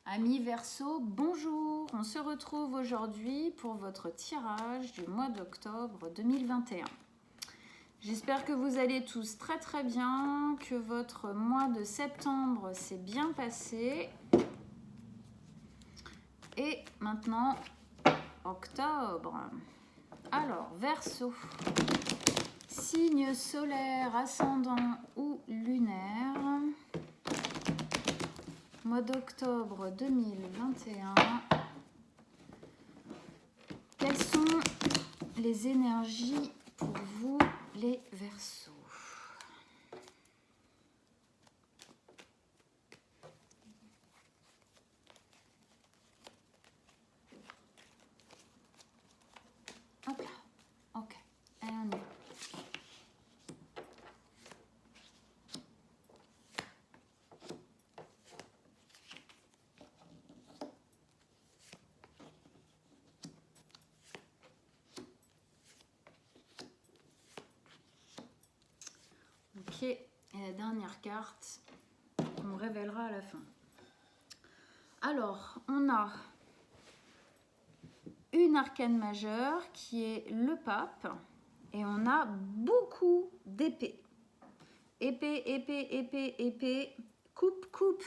Amis Verseau, bonjour. On se retrouve aujourd'hui pour votre tirage du mois d'octobre 2021. J'espère que vous allez tous très très bien, que votre mois de septembre s'est bien passé. Et maintenant, octobre. Alors, Verseau, signe solaire, ascendant ou lunaire. Mois d'octobre 2021. Quelles sont les énergies pour vous, les Verseaux? Hop là. Ok. Allez, on y va. Ok, et la dernière carte qu'on révélera à la fin. Alors, on a une arcane majeure qui est le pape et on a beaucoup d'épées. Épée, épée, épée, épée, coupe, coupe.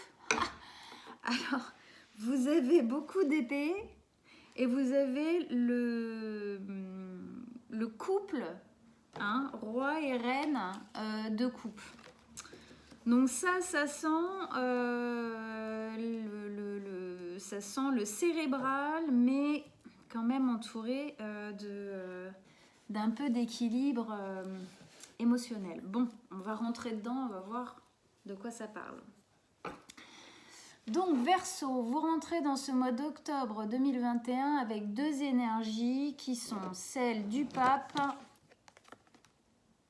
Alors, vous avez beaucoup d'épées et vous avez le couple, hein, roi et reine de coupe. Donc ça sent ça sent le cérébral, mais quand même entouré d'un peu d'équilibre émotionnel. Bon, on va rentrer dedans, on va voir de quoi ça parle. Donc Verseau, vous rentrez dans ce mois d'octobre 2021 avec deux énergies qui sont celles du pape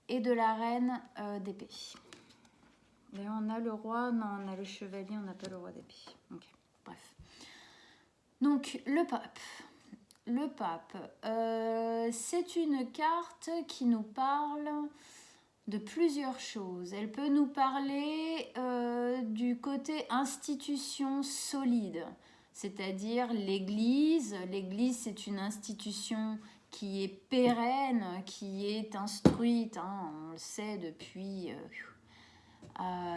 et de la reine d'épée. Et on a le roi, non, on a le chevalier, on n'a pas le roi d'épée. Ok, bref. Donc, le pape. Le pape, c'est une carte qui nous parle de plusieurs choses. Elle peut nous parler du côté institution solide, c'est-à-dire l'Église. L'Église, c'est une institution qui est pérenne, qui est instruite, hein, on le sait depuis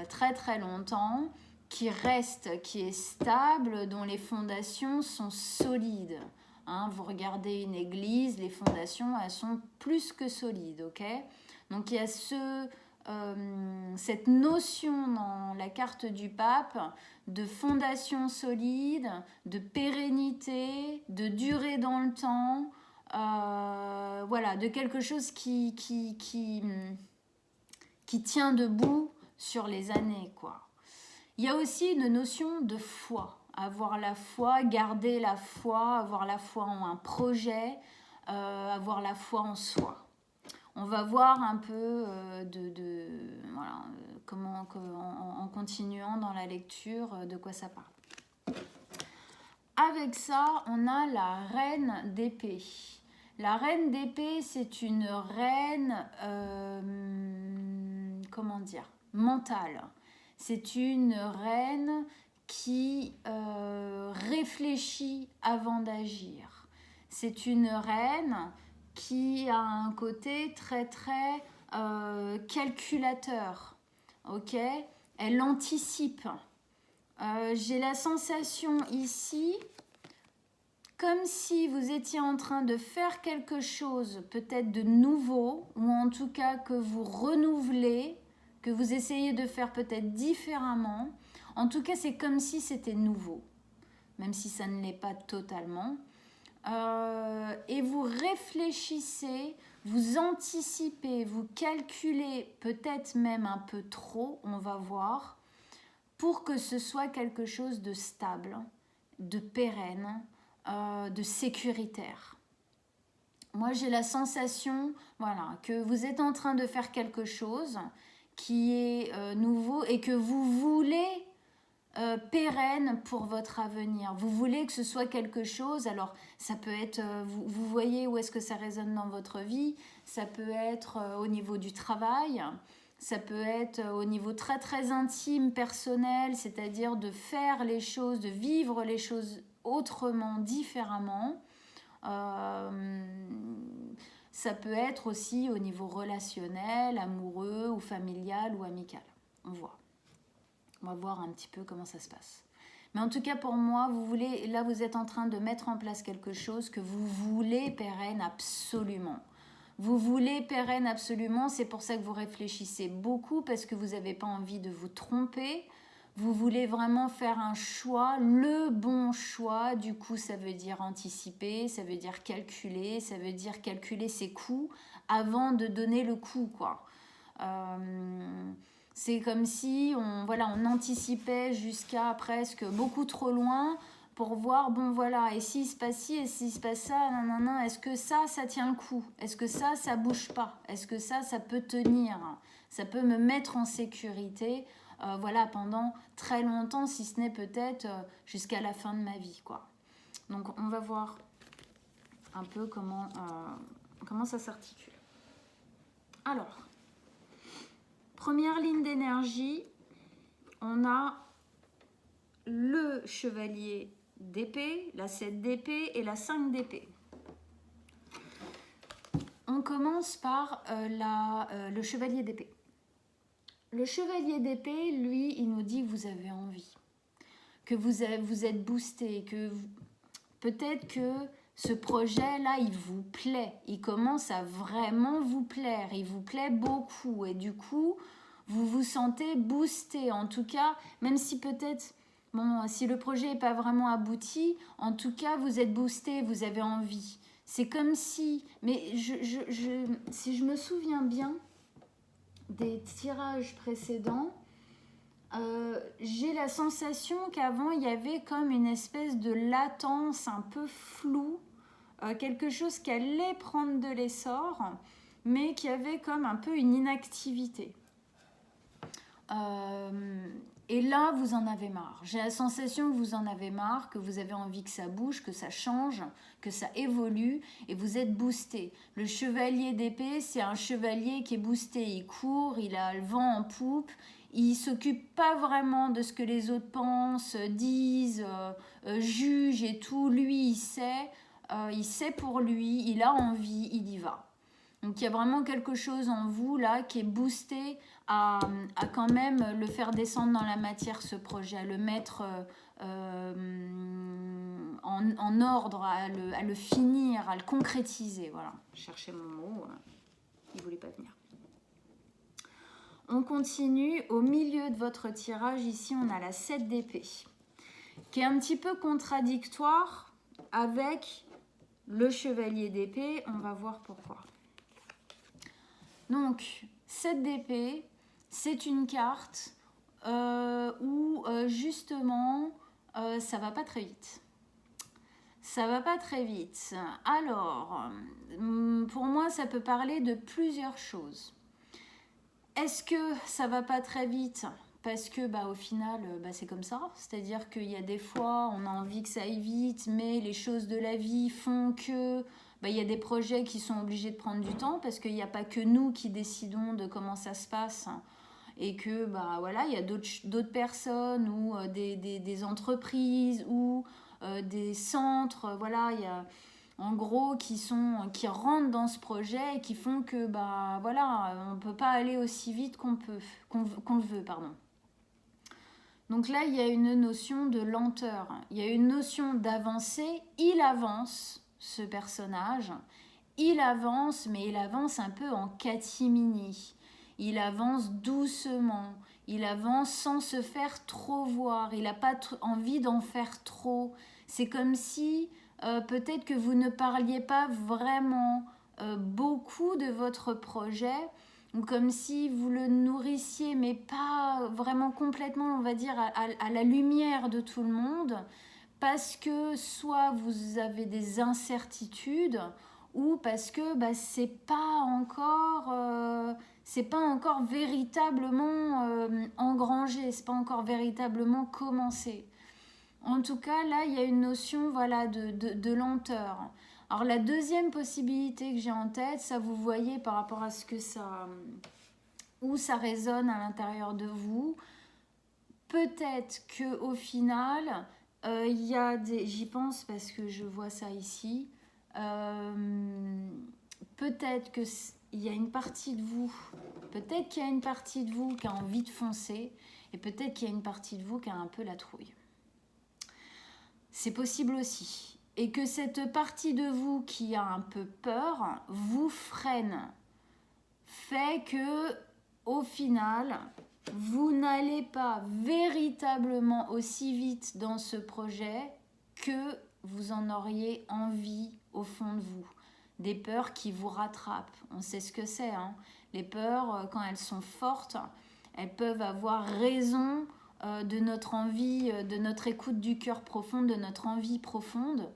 très très longtemps, qui reste, qui est stable, dont les fondations sont solides. Hein, vous regardez une église, les fondations, elles sont plus que solides, ok? Donc il y a cette notion dans la carte du pape de fondation solide, de pérennité, de durée dans le temps, voilà, de quelque chose qui tient debout sur les années, quoi. Il y a aussi une notion de foi, avoir la foi, garder la foi, avoir la foi en un projet, avoir la foi en soi. On va voir un peu voilà, comment, en continuant dans la lecture, de quoi ça parle. Avec ça, on a la reine d'épée. La reine d'épée, c'est une reine, comment dire, mentale. C'est une reine qui réfléchit avant d'agir. C'est une reine qui a un côté très très calculateur. Ok, elle anticipe. J'ai la sensation ici comme si vous étiez en train de faire quelque chose peut-être de nouveau, ou en tout cas que vous renouvelez, que vous essayez de faire peut-être différemment. En tout cas, c'est comme si c'était nouveau, même si ça ne l'est pas totalement. Et vous réfléchissez, vous anticipez, vous calculez peut-être même un peu trop, on va voir, pour que ce soit quelque chose de stable, de pérenne, de sécuritaire. Moi, j'ai la sensation, voilà, que vous êtes en train de faire quelque chose qui est nouveau et que vous voulez pérenne pour votre avenir. Vous voulez que ce soit quelque chose, alors ça peut être, vous voyez où est-ce que ça résonne dans votre vie, ça peut être au niveau du travail, Ça peut être au niveau très très intime, personnel, c'est-à-dire de faire les choses, de vivre les choses autrement, différemment. Ça peut être aussi au niveau relationnel, amoureux ou familial ou amical. On va voir un petit peu comment ça se passe. Mais en tout cas, pour moi, là, vous êtes en train de mettre en place quelque chose que vous voulez pérenne absolument. Vous voulez pérenne absolument, c'est pour ça que vous réfléchissez beaucoup, parce que vous n'avez pas envie de vous tromper. Vous voulez vraiment faire un choix, le bon choix. Du coup, ça veut dire anticiper, ça veut dire calculer ses coûts avant de donner le coup, quoi. C'est comme si on anticipait jusqu'à presque beaucoup trop loin pour voir, bon voilà, et s'il se passe ci, et s'il se passe ça, nanana, est-ce que ça tient le coup? Est-ce que ça bouge pas? Est-ce que ça peut tenir? Ça peut me mettre en sécurité, pendant très longtemps, si ce n'est peut-être jusqu'à la fin de ma vie, quoi. Donc, on va voir un peu comment ça s'articule. Alors, première ligne d'énergie, on a le chevalier d'épée, la 7 d'épée et la 5 d'épée. On commence par le chevalier d'épée. Le chevalier d'épée, lui, il nous dit que vous avez envie, que vous êtes boosté, que peut-être que ce projet-là, il vous plaît, il commence à vraiment vous plaire, il vous plaît beaucoup et du coup, vous vous sentez boosté. En tout cas, même si peut-être, si le projet n'est pas vraiment abouti, en tout cas, vous êtes boosté, vous avez envie. C'est comme si, mais si je me souviens bien des tirages précédents, j'ai la sensation qu'avant, il y avait comme une espèce de latence un peu floue, quelque chose qui allait prendre de l'essor, mais qui avait comme un peu une inactivité. Et là, vous en avez marre. J'ai la sensation que vous en avez marre, que vous avez envie que ça bouge, que ça change, que ça évolue, et vous êtes boosté. Le chevalier d'épée, c'est un chevalier qui est boosté. Il court, il a le vent en poupe, il ne s'occupe pas vraiment de ce que les autres pensent, disent, jugent et tout. Lui, il sait pour lui, il a envie, il y va. Donc il y a vraiment quelque chose en vous là qui est boosté à quand même le faire descendre dans la matière, ce projet, à le mettre en ordre, à le finir, à le concrétiser. Voilà, je cherchais mon mot, il ne voulait pas venir. On continue, au milieu de votre tirage, ici on a la 7 d'épée, qui est un petit peu contradictoire avec le chevalier d'épée, on va voir pourquoi. Donc, 7 d'épée, c'est une carte où justement, ça va pas très vite. Ça va pas très vite. Alors, pour moi, ça peut parler de plusieurs choses. Est-ce que ça va pas très vite parce que au final, c'est comme ça. C'est-à-dire qu'il y a des fois, on a envie que ça aille vite, mais les choses de la vie font que il y a des projets qui sont obligés de prendre du temps parce qu'il n'y a pas que nous qui décidons de comment ça se passe et que il y a d'autres personnes ou des entreprises ou des centres, il y a en gros qui rentrent dans ce projet et qui font que on peut pas aller aussi vite qu'on le veut, pardon. Donc là, il y a une notion de lenteur, il y a une notion d'avancée. Il avance, ce personnage, il avance, mais il avance un peu en catimini. Il avance doucement, il avance sans se faire trop voir, il n'a pas envie d'en faire trop. C'est comme si peut-être que vous ne parliez pas vraiment beaucoup de votre projet, ou comme si vous le nourrissiez, mais pas vraiment complètement, on va dire, à la lumière de tout le monde, parce que soit vous avez des incertitudes, ou parce que c'est pas encore véritablement engrangé, c'est pas encore véritablement commencé. En tout cas, là, il y a une notion de lenteur. Alors, la deuxième possibilité que j'ai en tête, ça vous voyez par rapport à ce que ça où ça résonne à l'intérieur de vous. Peut-être qu'au final, il y a des... J'y pense parce que je vois ça ici. Peut-être qu'il y a une partie de vous, peut-être qu'il y a une partie de vous qui a envie de foncer, et peut-être qu'il y a une partie de vous qui a un peu la trouille. C'est possible aussi. Et que cette partie de vous qui a un peu peur vous freine, fait que, au final, vous n'allez pas véritablement aussi vite dans ce projet que vous en auriez envie au fond de vous. Des peurs qui vous rattrapent. On sait ce que c'est, hein. Les peurs, quand elles sont fortes, elles peuvent avoir raison de notre envie, de notre écoute du cœur profond, de notre envie profonde.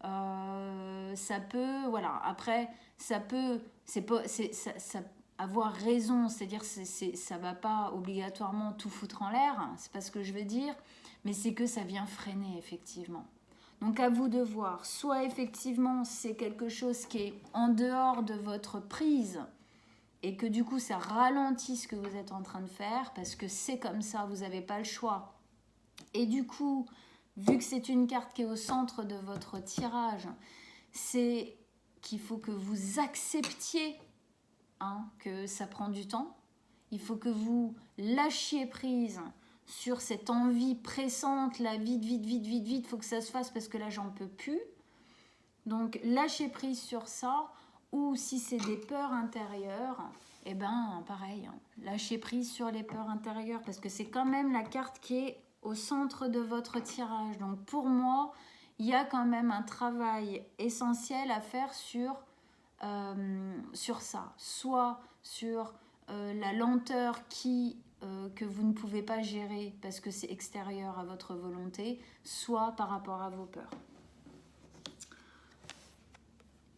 Ça peut, voilà. Après, ça peut, ça avoir raison, c'est-à-dire ça va pas obligatoirement tout foutre en l'air, hein, c'est pas ce que je veux dire, mais c'est que ça vient freiner effectivement. Donc à vous de voir, soit effectivement c'est quelque chose qui est en dehors de votre prise et que du coup ça ralentit ce que vous êtes en train de faire parce que c'est comme ça, vous n'avez pas le choix. Et du coup, vu que c'est une carte qui est au centre de votre tirage, c'est qu'il faut que vous acceptiez que ça prend du temps. Il faut que vous lâchiez prise sur cette envie pressante, là, vite, il faut que ça se fasse parce que là, j'en peux plus. Donc, lâchez prise sur ça, ou si c'est des peurs intérieures, eh ben, pareil, lâchez prise sur les peurs intérieures, parce que c'est quand même la carte qui est au centre de votre tirage. Donc, pour moi, il y a quand même un travail essentiel à faire sur ça, soit sur la lenteur que vous ne pouvez pas gérer parce que c'est extérieur à votre volonté, soit par rapport à vos peurs.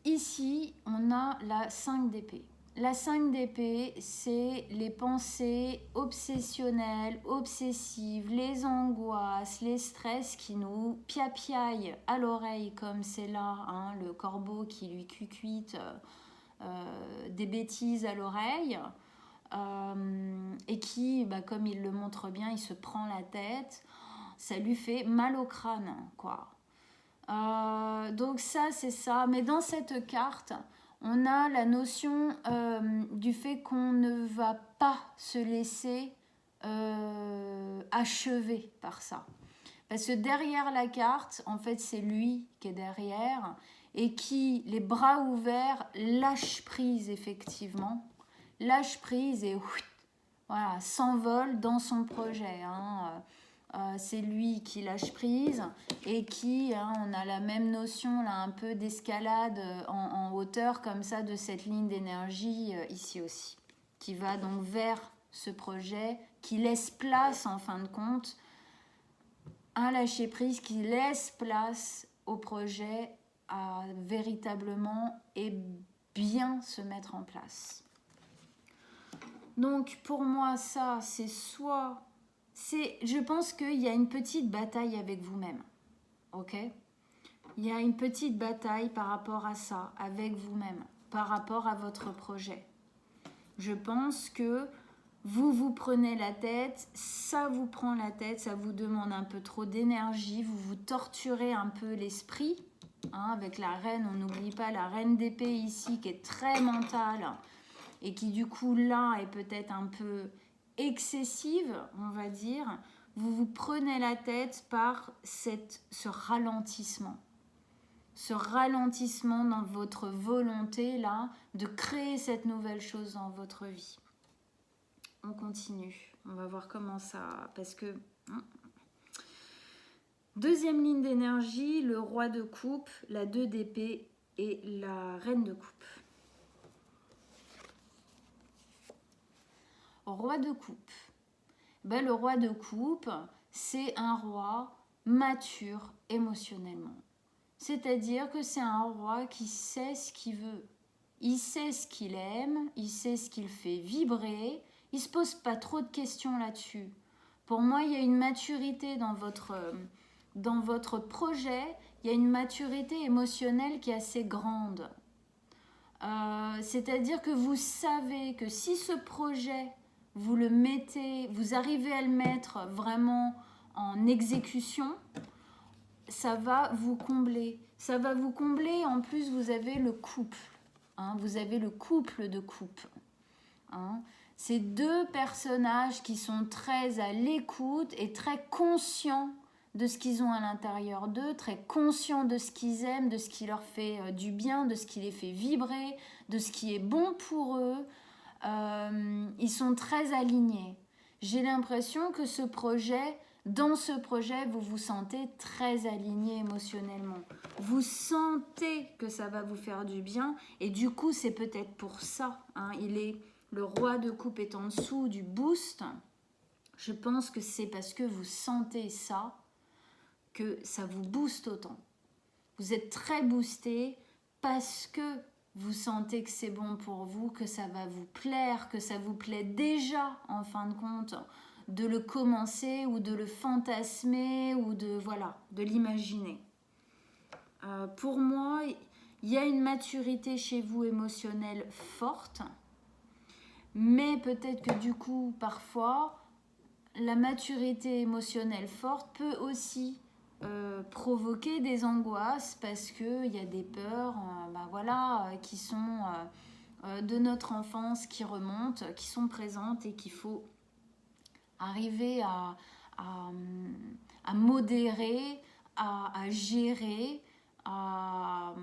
Ici, on a la 5 d'épée. La 5 d'épée, c'est les pensées obsessionnelles, obsessives, les angoisses, les stress qui nous piapiaillent à l'oreille, comme c'est là, hein, le corbeau qui lui cucuite des bêtises à l'oreille, et qui, comme il le montre bien, il se prend la tête, ça lui fait mal au crâne, quoi. Donc ça, c'est ça. Mais dans cette carte, on a la notion du fait qu'on ne va pas se laisser achever par ça. Parce que derrière la carte, en fait, c'est lui qui est derrière et qui, les bras ouverts, lâche prise, effectivement. Lâche prise et voilà, s'envole dans son projet. C'est lui qui lâche prise et qui, on a la même notion là, un peu d'escalade en hauteur comme ça de cette ligne d'énergie ici aussi, qui va donc vers ce projet, qui laisse place en fin de compte, un lâcher prise qui laisse place au projet à véritablement et bien se mettre en place. Donc pour moi ça c'est soit... je pense qu'il y a une petite bataille avec vous-même, ok ? Il y a une petite bataille par rapport à ça, avec vous-même, par rapport à votre projet. Je pense que vous prenez la tête, ça vous prend la tête, ça vous demande un peu trop d'énergie, vous vous torturez un peu l'esprit, avec la reine, on n'oublie pas la reine d'épée ici qui est très mentale et qui du coup là est peut-être un peu excessive, on va dire. Vous vous prenez la tête par ce ralentissement dans votre volonté là de créer cette nouvelle chose dans votre vie. On continue, on va voir comment ça, parce que deuxième ligne d'énergie, le roi de coupe, la 2 d'épée et la reine de coupe. Roi de coupe. Le roi de coupe, c'est un roi mature émotionnellement. C'est-à-dire que c'est un roi qui sait ce qu'il veut. Il sait ce qu'il aime, il sait ce qu'il fait vibrer, il ne se pose pas trop de questions là-dessus. Pour moi, il y a une maturité dans votre projet, il y a une maturité émotionnelle qui est assez grande. C'est-à-dire que vous savez que si ce projet vous le mettez, vous arrivez à le mettre vraiment en exécution, ça va vous combler. Ça va vous combler, en plus vous avez le couple. Hein, vous avez le couple de coupe. Hein. Ces deux personnages qui sont très à l'écoute et très conscients de ce qu'ils ont à l'intérieur d'eux, très conscients de ce qu'ils aiment, de ce qui leur fait du bien, de ce qui les fait vibrer, de ce qui est bon pour eux. Ils sont très alignés. J'ai l'impression que dans ce projet, vous vous sentez très aligné émotionnellement. Vous sentez que ça va vous faire du bien et du coup, c'est peut-être pour ça. Hein, le roi de coupe est en dessous du boost. Je pense que c'est parce que vous sentez ça que ça vous booste autant. Vous êtes très boosté parce que vous sentez que c'est bon pour vous, que ça va vous plaire, que ça vous plaît déjà en fin de compte de le commencer ou de le fantasmer ou de l'imaginer. Pour moi, il y a une maturité chez vous émotionnelle forte, mais peut-être que du coup, parfois, la maturité émotionnelle forte peut aussi provoquer des angoisses parce qu'il y a des peurs qui sont de notre enfance qui remontent, qui sont présentes et qu'il faut arriver à modérer, à gérer, à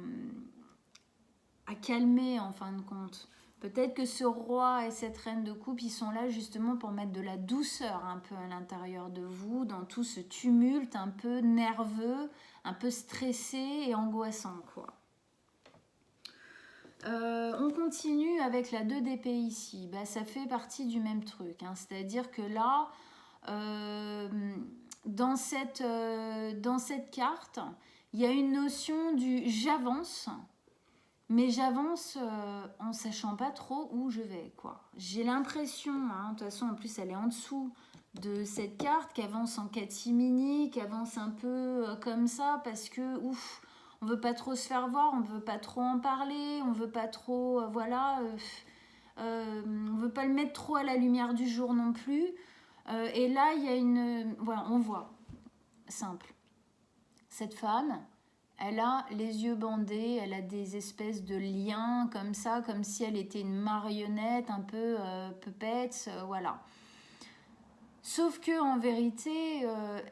calmer en fin de compte. Peut-être que ce roi et cette reine de coupe, ils sont là justement pour mettre de la douceur un peu à l'intérieur de vous, dans tout ce tumulte un peu nerveux, un peu stressé et angoissant, quoi. On continue avec la 2 d'épée ici. Ça fait partie du même truc. Hein. C'est-à-dire que là, dans cette carte, il y a une notion du j'avance. Mais j'avance en sachant pas trop où je vais, quoi. J'ai l'impression, de toute façon, en plus, elle est en dessous de cette carte, qu'avance en catimini, qu'avance un peu comme ça, parce que, on veut pas trop se faire voir, on veut pas trop en parler, on veut pas trop, on veut pas le mettre trop à la lumière du jour non plus. Et là, il y a on voit, simple. Cette femme, elle a les yeux bandés, elle a des espèces de liens comme ça, comme si elle était une marionnette, un peu puppets, voilà. Sauf que en vérité,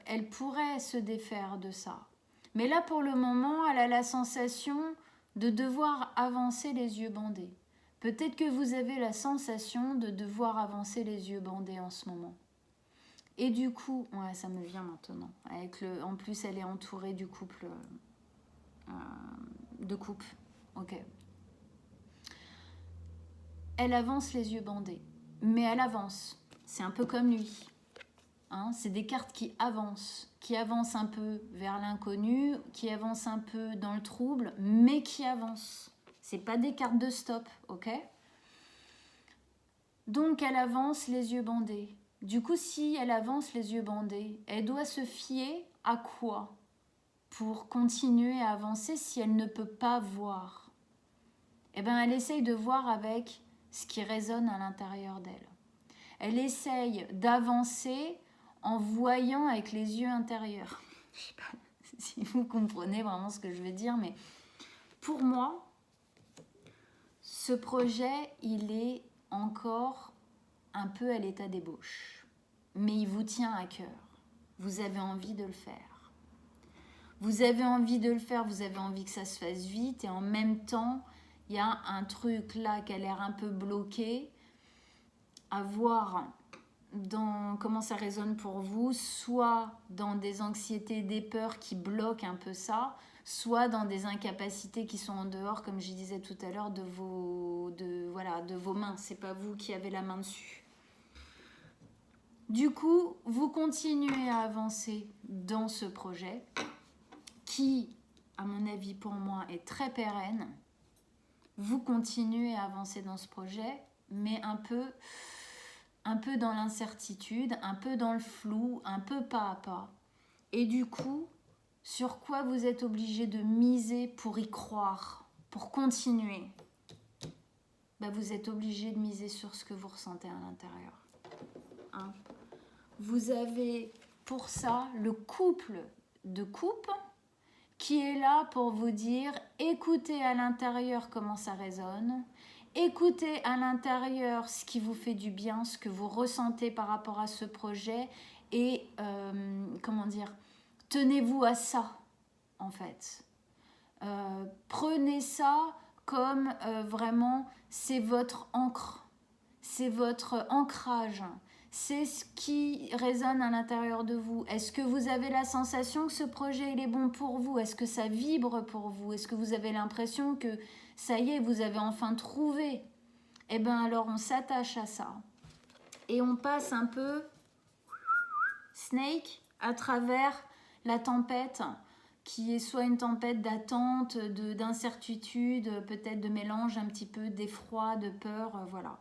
elle pourrait se défaire de ça. Mais là, pour le moment, elle a la sensation de devoir avancer les yeux bandés. Peut-être que vous avez la sensation de devoir avancer les yeux bandés en ce moment. Et du coup, ouais, ça me vient maintenant. En plus, elle est entourée du couple... de coupe. Ok. Elle avance les yeux bandés. Mais elle avance. C'est un peu comme lui. Hein, c'est des cartes qui avancent un peu vers l'inconnu, qui avancent un peu dans le trouble, mais qui avancent. C'est pas des cartes de stop, ok? Donc elle avance les yeux bandés. Du coup, si elle avance les yeux bandés, elle doit se fier à quoi pour continuer à avancer si elle ne peut pas voir? Eh bien, elle essaye de voir avec ce qui résonne à l'intérieur d'elle. Elle essaye d'avancer en voyant avec les yeux intérieurs. Je ne sais pas si vous comprenez vraiment ce que je veux dire, mais pour moi, ce projet, il est encore un peu à l'état d'ébauche. Mais il vous tient à cœur. Vous avez envie de le faire. Vous avez envie de le faire, vous avez envie que ça se fasse vite, et en même temps, il y a un truc là qui a l'air un peu bloqué, à voir dans comment ça résonne pour vous, soit dans des anxiétés, des peurs qui bloquent un peu ça, soit dans des incapacités qui sont en dehors, comme je disais tout à l'heure, de vos mains. C'est pas vous qui avez la main dessus. Du coup, vous continuez à avancer dans ce projet qui, à mon avis, pour moi, est très pérenne. Vous continuez à avancer dans ce projet, mais un peu dans l'incertitude, un peu dans le flou, un peu pas à pas. Et du coup, sur quoi vous êtes obligé de miser pour y croire, pour continuer? Vous êtes obligé de miser sur ce que vous ressentez à l'intérieur. hein. Vous avez pour ça le couple de coupe qui est là pour vous dire écoutez à l'intérieur comment ça résonne, écoutez à l'intérieur ce qui vous fait du bien, ce que vous ressentez par rapport à ce projet et comment dire, tenez-vous à ça en fait. Prenez ça comme vraiment c'est votre encre, c'est votre ancrage. C'est ce qui résonne à l'intérieur de vous. Est-ce que vous avez la sensation que ce projet il est bon pour vous? Est-ce que ça vibre pour vous? Est-ce que vous avez l'impression que ça y est, vous avez enfin trouvé? Eh bien alors on s'attache à ça. Et on passe un peu snake à travers la tempête qui est soit une tempête d'attente, d'incertitude, peut-être de mélange un petit peu d'effroi, de peur, voilà.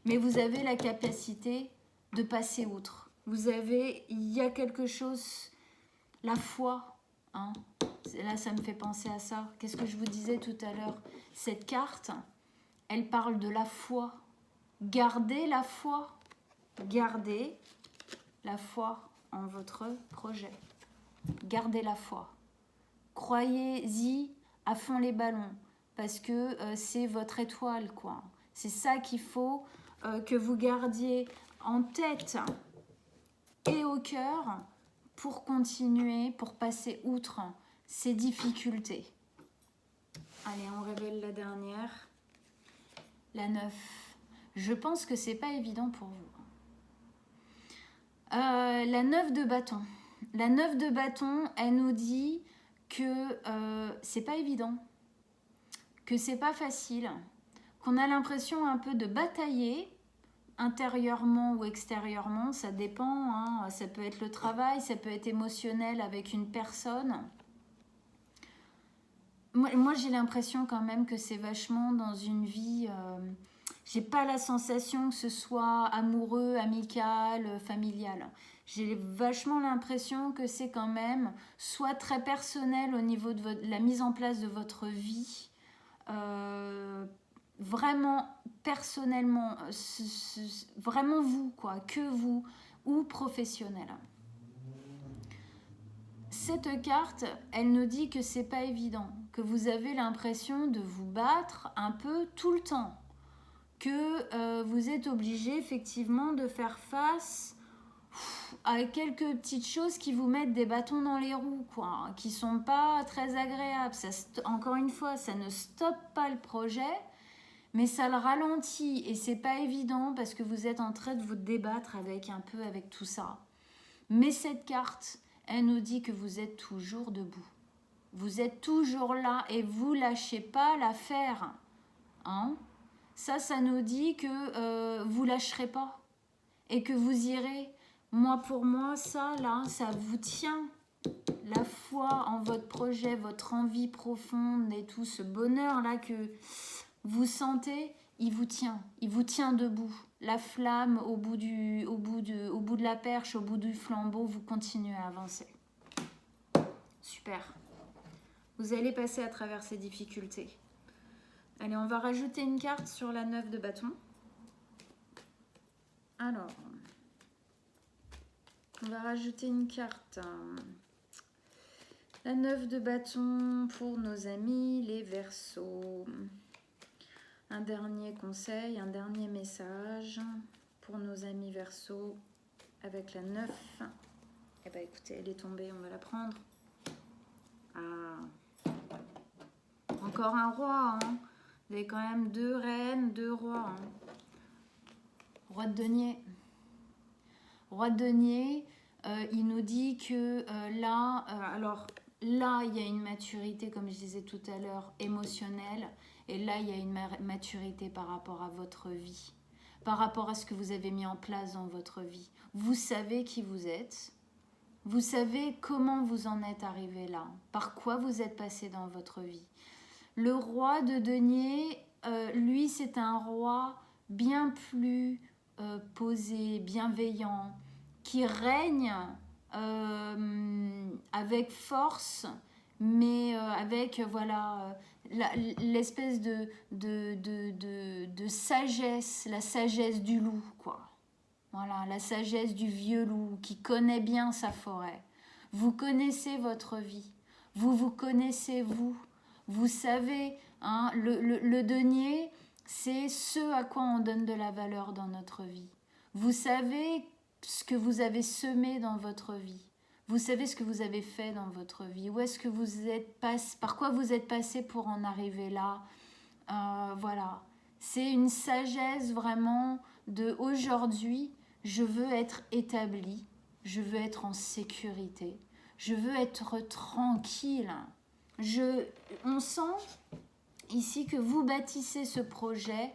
Mais vous avez la capacité de passer outre. Il y a quelque chose, la foi, hein. Là ça me fait penser à ça. Qu'est-ce que je vous disais tout à l'heure? Cette carte, elle parle de la foi. Gardez la foi. Gardez la foi en votre projet. Gardez la foi. Croyez-y à fond les ballons parce que c'est votre étoile, quoi. C'est ça qu'il faut que vous gardiez en tête et au cœur pour continuer, pour passer outre ces difficultés. Allez, on révèle la dernière, la 9. Je pense que c'est pas évident pour vous. La 9 de bâton. La 9 de bâton, elle nous dit que c'est pas évident, que c'est pas facile, qu'on a l'impression un peu de batailler intérieurement ou extérieurement, ça dépend, hein. Ça peut être le travail, ça peut être émotionnel avec une personne. Moi j'ai l'impression quand même que c'est vachement dans une vie, j'ai pas la sensation que ce soit amoureux, amical, familial. J'ai vachement l'impression que c'est quand même soit très personnel au niveau de la mise en place de votre vie, vraiment personnellement, vraiment vous, quoi, que vous, ou professionnel. Cette carte, elle nous dit que c'est pas évident, que vous avez l'impression de vous battre un peu tout le temps, que vous êtes obligé effectivement de faire face à quelques petites choses qui vous mettent des bâtons dans les roues, quoi, qui sont pas très agréables. Ça, encore une fois, ça ne stoppe pas le projet, mais ça le ralentit et c'est pas évident parce que vous êtes en train de vous débattre avec tout ça. Mais cette carte, elle nous dit que vous êtes toujours debout. Vous êtes toujours là et vous lâchez pas l'affaire, hein. Ça nous dit que vous lâcherez pas et que vous irez. Pour moi, ça vous tient. La foi en votre projet, votre envie profonde et tout ce bonheur-là que vous sentez, il vous tient debout. La flamme au bout de la perche, au bout du flambeau, vous continuez à avancer. Super. Vous allez passer à travers ces difficultés. Allez, on va rajouter une carte sur la 9 de bâton. Alors, on va rajouter une carte. La 9 de bâton pour nos amis les Verseaux. Un dernier conseil, un dernier message pour nos amis Verseaux avec la 9. Eh bien écoutez, elle est tombée, on va la prendre. Ah. Encore un roi, hein. Vous avez quand même 2 reines, 2 rois. Hein. Roi de denier. Roi de denier, il nous dit que là, là, il y a une maturité, comme je disais tout à l'heure, émotionnelle. Et là, il y a une maturité par rapport à votre vie, par rapport à ce que vous avez mis en place dans votre vie. Vous savez qui vous êtes. Vous savez comment vous en êtes arrivé là, par quoi vous êtes passé dans votre vie. Le roi de denier, lui, c'est un roi bien plus posé, bienveillant, qui règne avec force, mais avec l'espèce de sagesse, la sagesse du loup, quoi. Voilà, la sagesse du vieux loup qui connaît bien sa forêt. Vous connaissez votre vie. Vous vous connaissez vous. Vous savez, hein, le denier, c'est ce à quoi on donne de la valeur dans notre vie. Vous savez ce que vous avez semé dans votre vie. Vous savez ce que vous avez fait dans votre vie. Où est-ce que vous êtes passé, par quoi vous êtes passé pour en arriver là. Voilà. C'est une sagesse vraiment de aujourd'hui. Je veux être établi, je veux être en sécurité, je veux être tranquille. On sent ici que vous bâtissez ce projet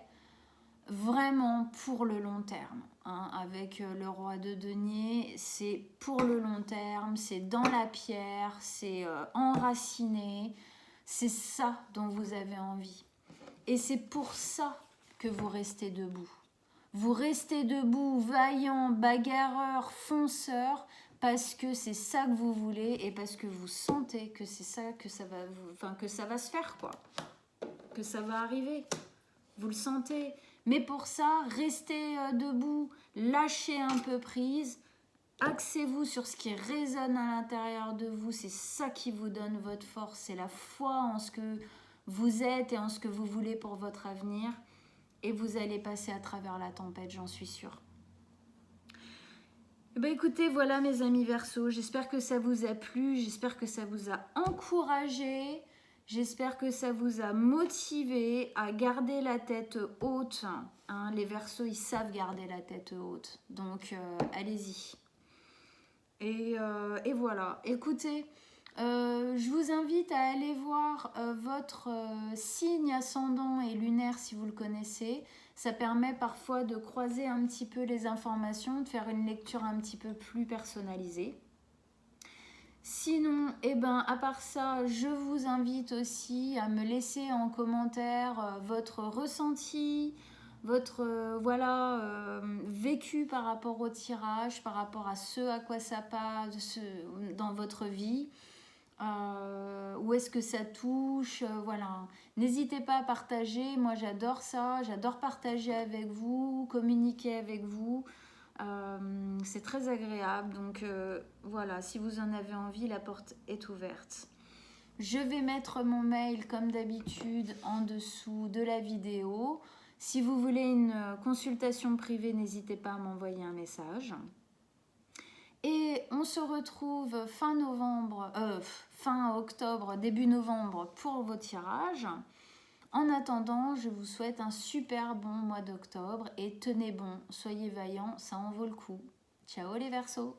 vraiment pour le long terme. Hein, avec le roi de denier, c'est pour le long terme, c'est dans la pierre, c'est enraciné, c'est ça dont vous avez envie. Et c'est pour ça que vous restez debout. Vous restez debout, vaillant, bagarreur, fonceur, parce que c'est ça que vous voulez et parce que vous sentez que c'est ça que ça va que ça va se faire, quoi. Que ça va arriver. Vous le sentez. Mais pour ça, restez debout, lâchez un peu prise, axez-vous sur ce qui résonne à l'intérieur de vous. C'est ça qui vous donne votre force. C'est la foi en ce que vous êtes et en ce que vous voulez pour votre avenir. Et vous allez passer à travers la tempête, j'en suis sûre. Écoutez, voilà mes amis Verseaux, j'espère que ça vous a plu, j'espère que ça vous a encouragé, j'espère que ça vous a motivé à garder la tête haute. Hein, les Verseaux, ils savent garder la tête haute, donc allez-y. Et voilà, écoutez, je vous invite à aller voir votre signe ascendant et lunaire si vous le connaissez. Ça permet parfois de croiser un petit peu les informations, de faire une lecture un petit peu plus personnalisée. Sinon, à part ça, je vous invite aussi à me laisser en commentaire votre ressenti, votre vécu par rapport au tirage, par rapport à ce à quoi ça passe dans votre vie. Où est-ce que ça touche, voilà. N'hésitez pas à partager, moi j'adore ça, j'adore partager avec vous, communiquer avec vous, c'est très agréable, donc voilà, si vous en avez envie, la porte est ouverte. Je vais mettre mon mail comme d'habitude en dessous de la vidéo. Si vous voulez une consultation privée, n'hésitez pas à m'envoyer un message. Et on se retrouve fin octobre, début novembre pour vos tirages. En attendant, je vous souhaite un super bon mois d'octobre et tenez bon, soyez vaillants, ça en vaut le coup. Ciao les Verseaux!